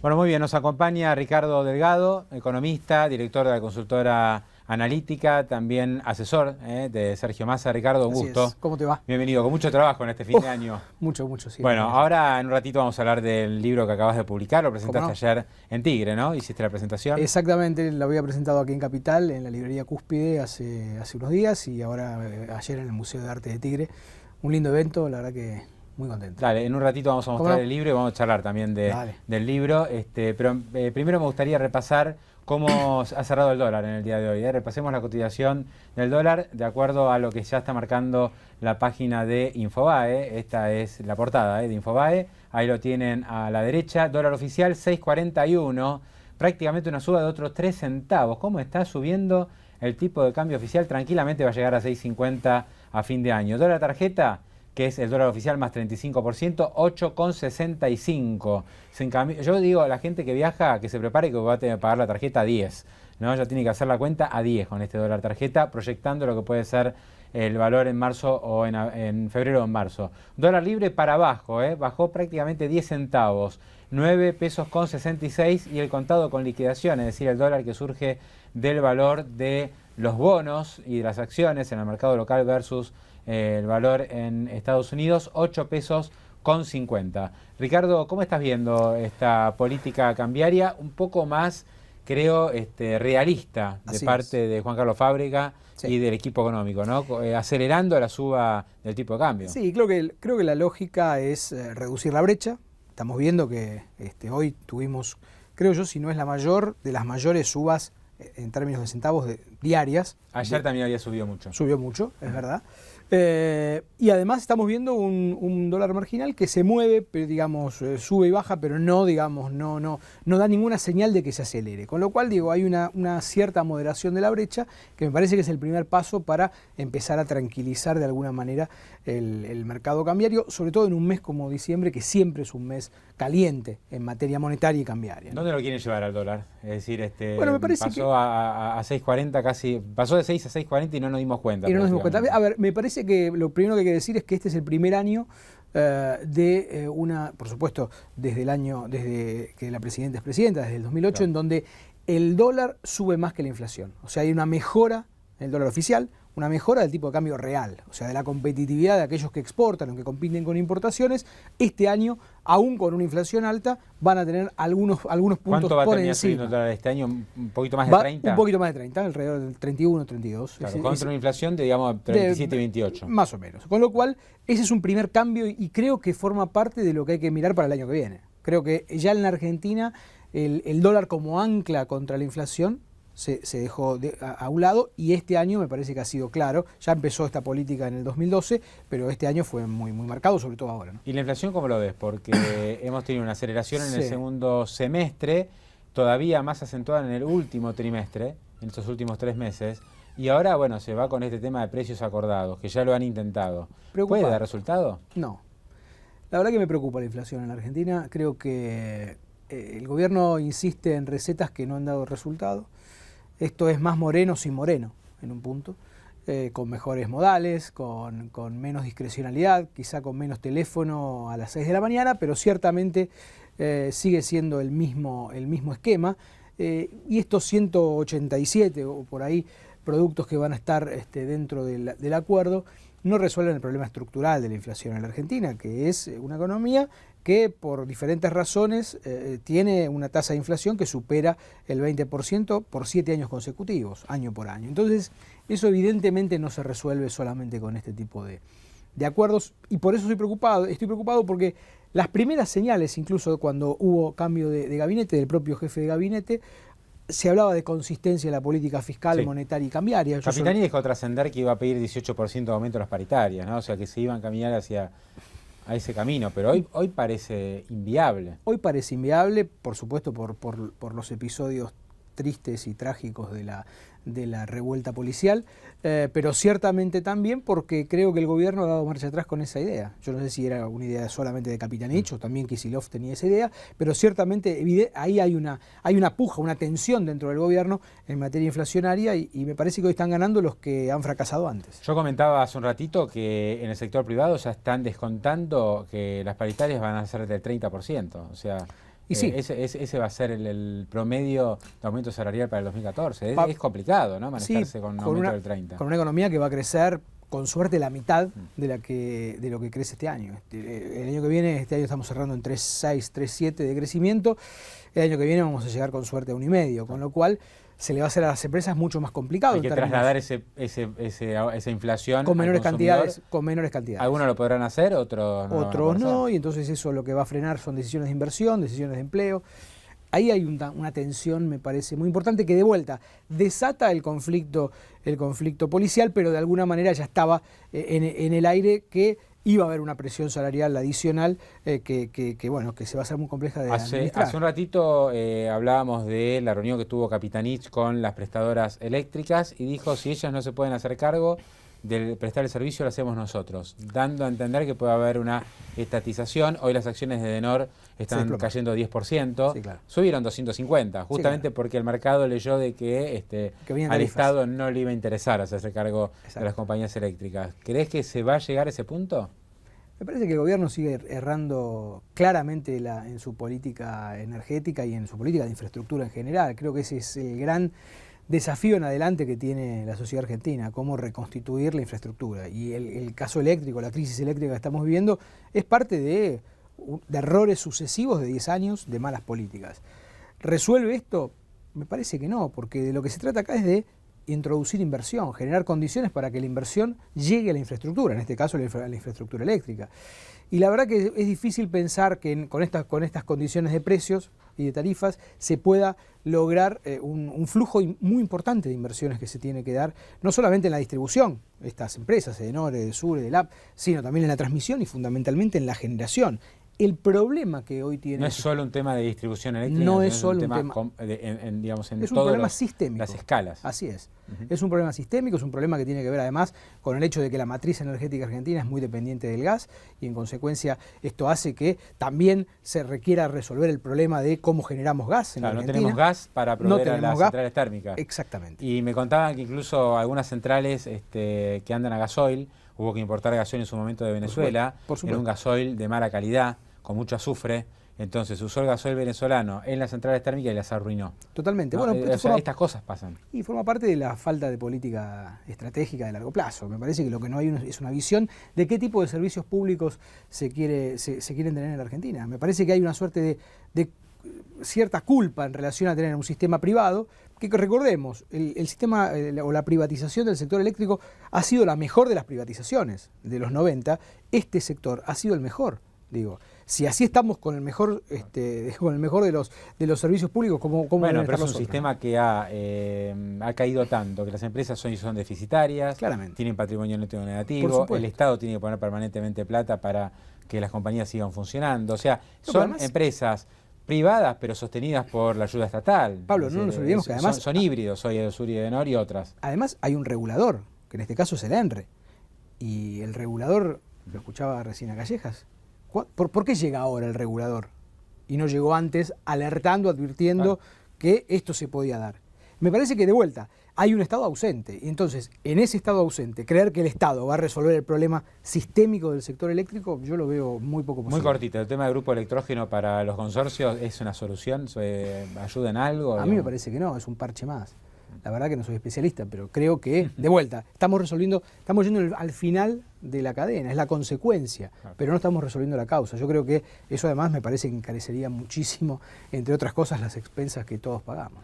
Bueno, muy bien, nos acompaña Ricardo Delgado, economista, director de la consultora analítica, también asesor de Sergio Massa. Ricardo, un gusto. Así es. ¿Cómo te va? Bienvenido, con mucho trabajo en este fin de año. Mucho, sí. Bueno, ahora en un ratito vamos a hablar del libro que acabas de publicar, lo presentaste ayer en Tigre, ¿no? Hiciste la presentación. Exactamente, lo había presentado aquí en Capital, en la librería Cúspide, hace unos días, y ahora ayer en el Museo de Arte de Tigre. Un lindo evento, la verdad que muy contento. Dale, en un ratito vamos a mostrar el libro y vamos a charlar también del libro. Pero primero me gustaría repasar cómo ha cerrado el dólar en el día de hoy. Repasemos la cotización del dólar de acuerdo a lo que ya está marcando la página de Infobae. Esta es la portada de Infobae. Ahí lo tienen a la derecha. Dólar oficial 6.41, prácticamente una suba de otros 3 centavos. ¿Cómo está subiendo el tipo de cambio oficial? Tranquilamente va a llegar a 6.50 a fin de año. Dólar tarjeta, que es el dólar oficial más 35%, 8,65. Yo digo a la gente que viaja que se prepare que va a tener que pagar la tarjeta a 10, ¿no? Ya tiene que hacer la cuenta a 10 con este dólar tarjeta, proyectando lo que puede ser el valor en marzo o en febrero o en marzo. Dólar libre para abajo, bajó prácticamente 10 centavos, 9 pesos con 66, y el contado con liquidación, es decir, el dólar que surge del valor de los bonos y de las acciones en el mercado local versus el valor en Estados Unidos, 8 pesos con 50. Ricardo, ¿cómo estás viendo esta política cambiaria? Un poco más, creo, realista de parte de Juan Carlos Fábregas y del equipo económico, ¿no? Acelerando la suba del tipo de cambio. Sí, creo que la lógica es reducir la brecha. Estamos viendo que hoy tuvimos, creo yo, si no es la mayor, de las mayores subas en términos de centavos diarias. Ayer también había subido mucho. Subió mucho, es verdad. Y además estamos viendo un dólar marginal que se mueve, pero digamos, sube y baja, pero no da ninguna señal de que se acelere. Con lo cual, digo, hay una cierta moderación de la brecha, que me parece que es el primer paso para empezar a tranquilizar de alguna manera el mercado cambiario, sobre todo en un mes como diciembre, que siempre es un mes caliente en materia monetaria y cambiaria, ¿no? ¿Dónde lo quieren llevar al dólar? Es decir, bueno, me parece pasó a 6.40 casi, pasó de 6 a 6.40 y no nos dimos cuenta. Y no nos dimos cuenta. A ver, me parece que lo primero que hay que decir es que este es el primer año por supuesto, desde que la presidenta es presidenta, desde el 2008, claro, en donde el dólar sube más que la inflación. O sea, hay una mejora en el dólar oficial, una mejora del tipo de cambio real, o sea, de la competitividad de aquellos que exportan o que compiten con importaciones. Este año, aún con una inflación alta, van a tener algunos puntos por encima. ¿Cuánto va a terminar subiendo el dólar este año? ¿Un poquito más de 30? Un poquito más de 30, alrededor del 31, 32. Claro, contra una inflación de, digamos, 37 y 28. Más o menos. Con lo cual, ese es un primer cambio y creo que forma parte de lo que hay que mirar para el año que viene. Creo que ya en la Argentina el dólar como ancla contra la inflación se dejó a un lado, y este año me parece que ha sido claro. Ya empezó esta política en el 2012, pero este año fue muy marcado, sobre todo ahora, ¿no? ¿Y la inflación cómo lo ves? Porque hemos tenido una aceleración en el segundo semestre, todavía más acentuada en el último trimestre, en estos últimos 3 meses, y ahora, bueno, se va con este tema de precios acordados, que ya lo han intentado. ¿Puede dar resultado? No. La verdad que me preocupa la inflación en la Argentina. Creo que el gobierno insiste en recetas que no han dado resultado. Esto es más Moreno sin Moreno, en un punto, con mejores modales, con menos discrecionalidad, quizá con menos teléfono a las 6 de la mañana, pero ciertamente sigue siendo el mismo esquema. Y estos 187 o por ahí productos que van a estar dentro del acuerdo no resuelven el problema estructural de la inflación en la Argentina, que es una economía que por diferentes razones tiene una tasa de inflación que supera el 20% por 7 años consecutivos, año por año. Entonces, eso evidentemente no se resuelve solamente con este tipo de acuerdos, y por eso estoy preocupado porque las primeras señales, incluso cuando hubo cambio de gabinete, del propio jefe de gabinete, se hablaba de consistencia en la política fiscal, monetaria y cambiaria. Capitani dejó trascender que iba a pedir 18% de aumento a las paritarias, ¿no? O sea, que se iban a caminar hacia ese camino, pero hoy parece inviable. Hoy parece inviable, por supuesto, por los episodios tristes y trágicos de la revuelta policial, pero ciertamente también porque creo que el gobierno ha dado marcha atrás con esa idea. Yo no sé si era una idea solamente de Capitanich o también Kicillof tenía esa idea, pero ciertamente ahí hay una puja, una tensión dentro del gobierno en materia inflacionaria, y me parece que hoy están ganando los que han fracasado antes. Yo comentaba hace un ratito que en el sector privado ya están descontando que las paritarias van a ser del 30%, o sea, Y sí. Ese va a ser el promedio de aumento salarial para el 2014. Es complicado, ¿no? Manejarse con un aumento del 30%. Con una economía que va a crecer, con suerte, la mitad de lo que crece este año. El año que viene, este año estamos cerrando en 3,6, 3,7 de crecimiento. El año que viene vamos a llegar con suerte a 1,5, con lo cual se le va a hacer a las empresas mucho más complicado. Hay que trasladar esa inflación con menores cantidades. Algunos lo podrán hacer, otros no, y entonces eso lo que va a frenar son decisiones de inversión, decisiones de empleo. Ahí hay una tensión, me parece, muy importante, que de vuelta desata el conflicto policial, pero de alguna manera ya estaba en el aire que iba a haber una presión salarial adicional que se va a hacer muy compleja de administrar. Hace un ratito hablábamos de la reunión que tuvo Capitanich con las prestadoras eléctricas y dijo, si ellas no se pueden hacer cargo de prestar el servicio, lo hacemos nosotros, dando a entender que puede haber una estatización. Hoy las acciones de Edenor están cayendo 10% sí, claro. Subieron 250, justamente porque el mercado leyó de que al Estado no le iba a interesar hacerse cargo de las compañías eléctricas. ¿Crees que se va a llegar a ese punto? Me parece que el gobierno sigue errando claramente en su política energética y en su política de infraestructura en general. Creo que ese es el gran desafío en adelante que tiene la sociedad argentina, cómo reconstituir la infraestructura. Y el caso eléctrico, la crisis eléctrica que estamos viviendo, es parte de errores sucesivos de 10 años de malas políticas. ¿Resuelve esto? Me parece que no, porque de lo que se trata acá es de introducir inversión, generar condiciones para que la inversión llegue a la infraestructura, en este caso a la infraestructura eléctrica. Y la verdad que es difícil pensar que con estas condiciones de precios y de tarifas se pueda lograr un flujo muy importante de inversiones que se tiene que dar, no solamente en la distribución, estas empresas, Edenor, Edesur, Edelap, sino también en la transmisión y fundamentalmente en la generación. El problema que hoy tiene... No es solo un tema de distribución eléctrica, no es solo un tema en es un problema sistémico. Las escalas. Así es. Es un problema sistémico, es un problema que tiene que ver además con el hecho de que la matriz energética argentina es muy dependiente del gas y en consecuencia esto hace que también se requiera resolver el problema de cómo generamos gas en Argentina. No tenemos gas para proveer a las centrales térmicas. Exactamente. Y me contaban que incluso algunas centrales que andan a gasoil, hubo que importar gasoil en su momento de Venezuela, en un gasoil de mala calidad, con mucho azufre. Entonces usó el gasoil venezolano en las centrales térmicas y las arruinó. Totalmente. ¿No? Bueno, estas cosas pasan. Y forma parte de la falta de política estratégica de largo plazo. Me parece que lo que no hay es una visión de qué tipo de servicios públicos se quieren tener en la Argentina. Me parece que hay una suerte de cierta culpa en relación a tener un sistema privado, que recordemos, el sistema o la privatización del sector eléctrico ha sido la mejor de las privatizaciones de los 90. Este sector ha sido el mejor. Digo, si así estamos con el mejor de los servicios públicos, ¿cómo bueno, pero es un sistema que ha caído tanto, que las empresas son deficitarias, claramente, tienen patrimonio neto negativo, el Estado tiene que poner permanentemente plata para que las compañías sigan funcionando. O sea, son empresas privadas pero sostenidas por la ayuda estatal. Pablo, no nos olvidemos que además son híbridos, hoy Edesur y Edenor y otras. Además hay un regulador, que en este caso es el ENRE, y el regulador, lo escuchaba recién a Callejas. ¿Por qué llega ahora el regulador? Y no llegó antes alertando, advirtiendo que esto se podía dar. Me parece que de vuelta hay un Estado ausente. Y entonces, en ese Estado ausente, creer que el Estado va a resolver el problema sistémico del sector eléctrico, yo lo veo muy poco posible. Muy cortito. ¿El tema del grupo electrógeno para los consorcios es una solución? ¿Ayuda en algo? A mí me parece que no, es un parche más. La verdad que no soy especialista, pero creo que, de vuelta, estamos yendo al final de la cadena, es la consecuencia, pero no estamos resolviendo la causa. Yo creo que eso además me parece que encarecería muchísimo, entre otras cosas, las expensas que todos pagamos.